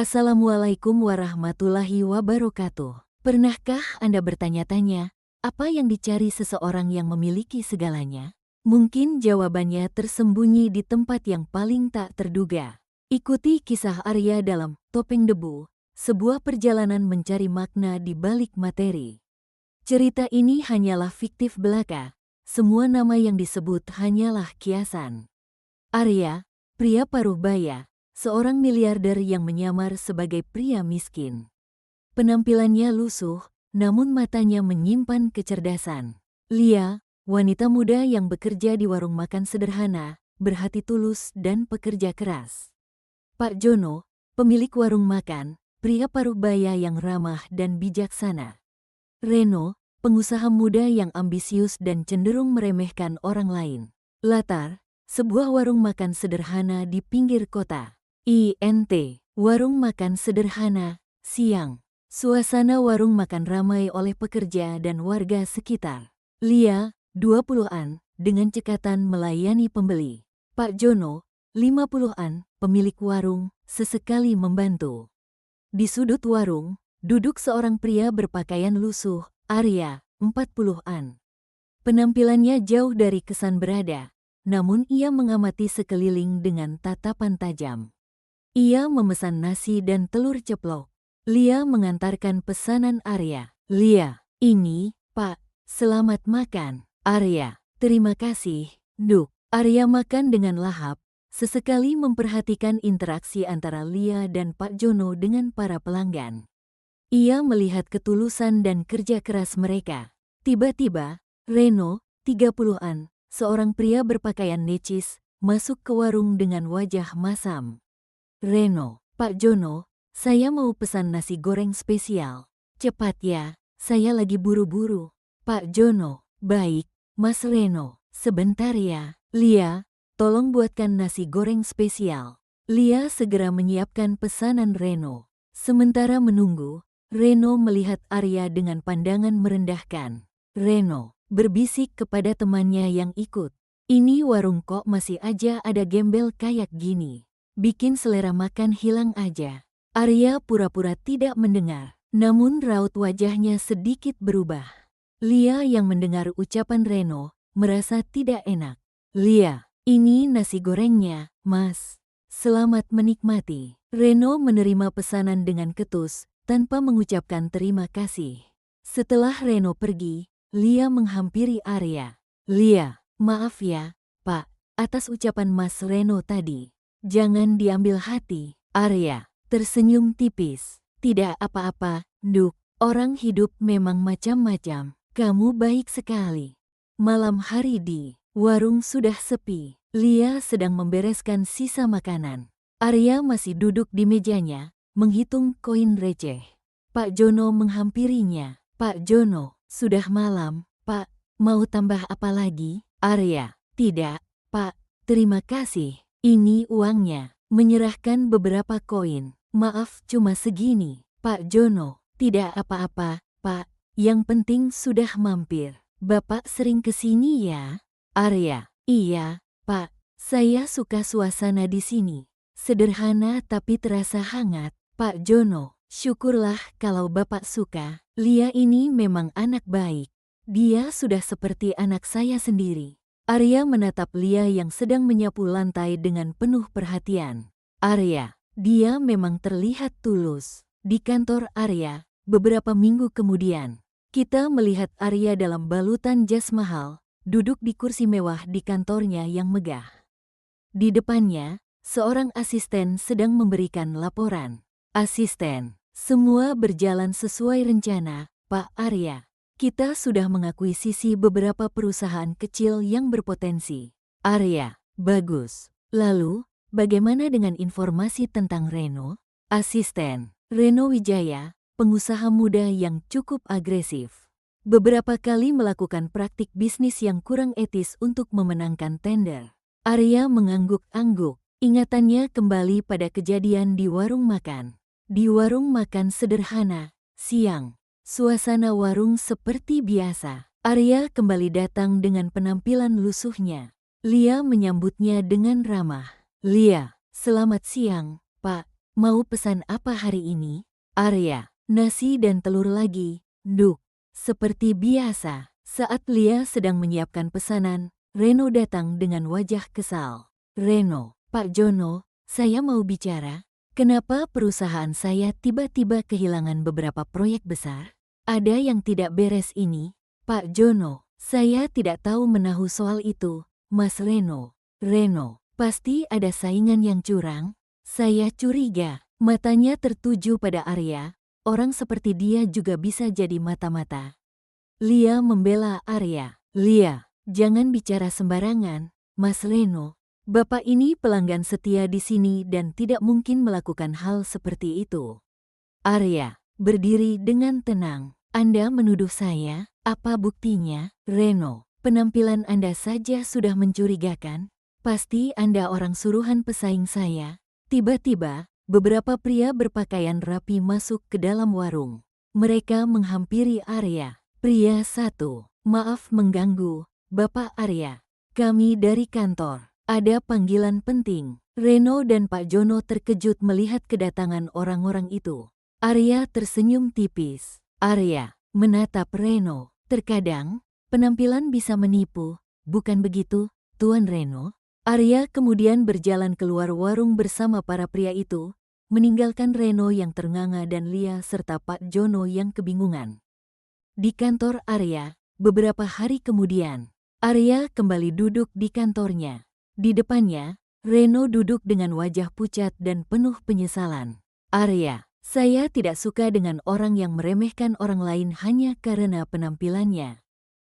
Assalamualaikum warahmatullahi wabarakatuh. Pernahkah Anda bertanya-tanya, apa yang dicari seseorang yang memiliki segalanya? Mungkin jawabannya tersembunyi di tempat yang paling tak terduga. Ikuti kisah Arya dalam Topeng Debu, sebuah perjalanan mencari makna di balik materi. Cerita ini hanyalah fiktif belaka, semua nama yang disebut hanyalah kiasan. Arya, pria paruh baya, seorang miliarder yang menyamar sebagai pria miskin. Penampilannya lusuh, namun matanya menyimpan kecerdasan. Lia, wanita muda yang bekerja di warung makan sederhana, berhati tulus dan pekerja keras. Pak Jono, pemilik warung makan, pria paruh baya yang ramah dan bijaksana. Reno, pengusaha muda yang ambisius dan cenderung meremehkan orang lain. Latar, sebuah warung makan sederhana di pinggir kota. INT, warung makan sederhana, siang. Suasana warung makan ramai oleh pekerja dan warga sekitar. Lia, 20-an, dengan cekatan melayani pembeli. Pak Jono, 50-an, pemilik warung, sesekali membantu. Di sudut warung, duduk seorang pria berpakaian lusuh, Arya, 40-an. Penampilannya jauh dari kesan berada, namun ia mengamati sekeliling dengan tatapan tajam. Ia memesan nasi dan telur ceplok. Lia mengantarkan pesanan Arya. Lia, ini, Pak, selamat makan. Arya, terima kasih, Duk. Arya makan dengan lahap, sesekali memperhatikan interaksi antara Lia dan Pak Jono dengan para pelanggan. Ia melihat ketulusan dan kerja keras mereka. Tiba-tiba, Reno, 30-an, seorang pria berpakaian necis, masuk ke warung dengan wajah masam. Reno, Pak Jono, saya mau pesan nasi goreng spesial. Cepat ya, saya lagi buru-buru. Pak Jono, baik, Mas Reno, sebentar ya. Lia, tolong buatkan nasi goreng spesial. Lia segera menyiapkan pesanan Reno. Sementara menunggu, Reno melihat Arya dengan pandangan merendahkan. Reno berbisik kepada temannya yang ikut. Ini warung kok masih aja ada gembel kayak gini. Bikin selera makan hilang aja. Arya pura-pura tidak mendengar, namun raut wajahnya sedikit berubah. Lia yang mendengar ucapan Reno, merasa tidak enak. Lia, ini nasi gorengnya, Mas. Selamat menikmati. Reno menerima pesanan dengan ketus, tanpa mengucapkan terima kasih. Setelah Reno pergi, Lia menghampiri Arya. Lia, maaf ya, Pak, atas ucapan Mas Reno tadi. Jangan diambil hati. Arya tersenyum tipis. Tidak apa-apa, Duk. Orang hidup memang macam-macam. Kamu baik sekali. Malam hari di warung sudah sepi. Lia sedang membereskan sisa makanan. Arya masih duduk di mejanya, menghitung koin receh. Pak Jono menghampirinya. Pak Jono, sudah malam, Pak. Mau tambah apa lagi? Arya, tidak, Pak. Terima kasih. Ini uangnya. Menyerahkan beberapa koin. Maaf cuma segini. Pak Jono, tidak apa-apa, Pak. Yang penting sudah mampir. Bapak sering kesini ya? Arya, iya, Pak. Saya suka suasana di sini. Sederhana tapi terasa hangat. Pak Jono, syukurlah kalau Bapak suka. Lia ini memang anak baik. Dia sudah seperti anak saya sendiri. Arya menatap Lia yang sedang menyapu lantai dengan penuh perhatian. Arya, dia memang terlihat tulus. Di kantor Arya, beberapa minggu kemudian, kita melihat Arya dalam balutan jas mahal, duduk di kursi mewah di kantornya yang megah. Di depannya, seorang asisten sedang memberikan laporan. Asisten, semua berjalan sesuai rencana, Pak Arya. Kita sudah mengakuisisi beberapa perusahaan kecil yang berpotensi. Arya, bagus. Lalu, bagaimana dengan informasi tentang Reno? Asisten, Reno Wijaya, pengusaha muda yang cukup agresif. Beberapa kali melakukan praktik bisnis yang kurang etis untuk memenangkan tender. Arya mengangguk-angguk. Ingatannya kembali pada kejadian di warung makan. Di warung makan sederhana, siang. Suasana warung seperti biasa. Arya kembali datang dengan penampilan lusuhnya. Lia menyambutnya dengan ramah. Lia, selamat siang, Pak. Mau pesan apa hari ini? Arya, nasi dan telur lagi, Duk. Seperti biasa, saat Lia sedang menyiapkan pesanan, Reno datang dengan wajah kesal. Reno, Pak Jono, saya mau bicara. Kenapa perusahaan saya tiba-tiba kehilangan beberapa proyek besar? Ada yang tidak beres ini, Pak Jono. Saya tidak tahu menahu soal itu, Mas Reno. Reno, pasti ada saingan yang curang. Saya curiga. Matanya tertuju pada Arya. Orang seperti dia juga bisa jadi mata-mata. Lia membela Arya. Lia, jangan bicara sembarangan, Mas Reno. Bapak ini pelanggan setia di sini dan tidak mungkin melakukan hal seperti itu. Arya berdiri dengan tenang. Anda menuduh saya? Apa buktinya? Reno, penampilan Anda saja sudah mencurigakan. Pasti Anda orang suruhan pesaing saya. Tiba-tiba, beberapa pria berpakaian rapi masuk ke dalam warung. Mereka menghampiri Arya. Pria satu, maaf mengganggu, Bapak Arya. Kami dari kantor. Ada panggilan penting. Reno dan Pak Jono terkejut melihat kedatangan orang-orang itu. Arya tersenyum tipis. Arya menatap Reno. Terkadang, penampilan bisa menipu, bukan begitu, Tuan Reno? Arya kemudian berjalan keluar warung bersama para pria itu, meninggalkan Reno yang ternganga dan Lia serta Pak Jono yang kebingungan. Di kantor Arya, beberapa hari kemudian, Arya kembali duduk di kantornya. Di depannya, Reno duduk dengan wajah pucat dan penuh penyesalan. Arya, saya tidak suka dengan orang yang meremehkan orang lain hanya karena penampilannya.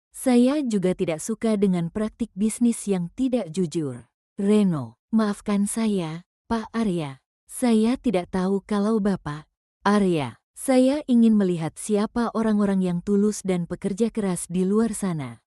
Saya juga tidak suka dengan praktik bisnis yang tidak jujur. Reno, maafkan saya, Pak Arya. Saya tidak tahu kalau Bapak. Arya, saya ingin melihat siapa orang-orang yang tulus dan pekerja keras di luar sana.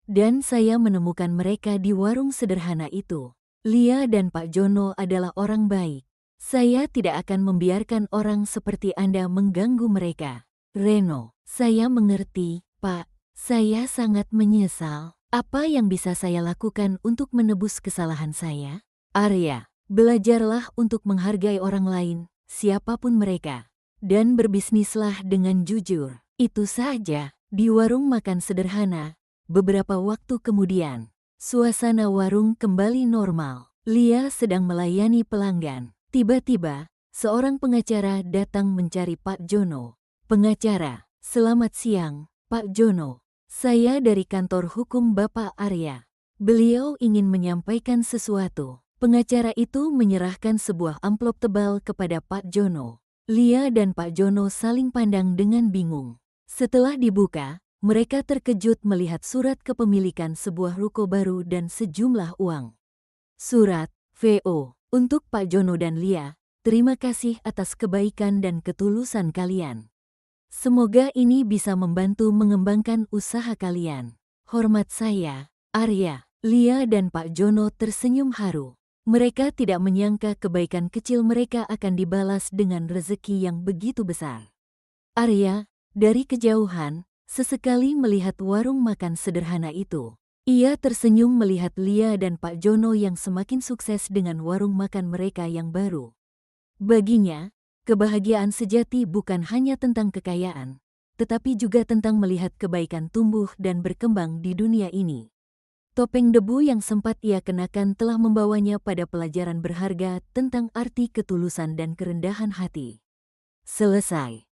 Dan saya menemukan mereka di warung sederhana itu. Lia dan Pak Jono adalah orang baik. Saya tidak akan membiarkan orang seperti Anda mengganggu mereka. Reno, saya mengerti, Pak. Saya sangat menyesal. Apa yang bisa saya lakukan untuk menebus kesalahan saya? Arya, belajarlah untuk menghargai orang lain, siapapun mereka. Dan berbisnislah dengan jujur. Itu saja. Di warung makan sederhana, beberapa waktu kemudian, suasana warung kembali normal. Lia sedang melayani pelanggan. Tiba-tiba, seorang pengacara datang mencari Pak Jono. Pengacara, selamat siang, Pak Jono. Saya dari kantor hukum Bapak Arya. Beliau ingin menyampaikan sesuatu. Pengacara itu menyerahkan sebuah amplop tebal kepada Pak Jono. Lia dan Pak Jono saling pandang dengan bingung. Setelah dibuka, mereka terkejut melihat surat kepemilikan sebuah ruko baru dan sejumlah uang. Surat, VO. Untuk Pak Jono dan Lia, terima kasih atas kebaikan dan ketulusan kalian. Semoga ini bisa membantu mengembangkan usaha kalian. Hormat saya, Arya. Lia dan Pak Jono tersenyum haru. Mereka tidak menyangka kebaikan kecil mereka akan dibalas dengan rezeki yang begitu besar. Arya, dari kejauhan, sesekali melihat warung makan sederhana itu. Ia tersenyum melihat Lia dan Pak Jono yang semakin sukses dengan warung makan mereka yang baru. Baginya, kebahagiaan sejati bukan hanya tentang kekayaan, tetapi juga tentang melihat kebaikan tumbuh dan berkembang di dunia ini. Topeng debu yang sempat ia kenakan telah membawanya pada pelajaran berharga tentang arti ketulusan dan kerendahan hati. Selesai.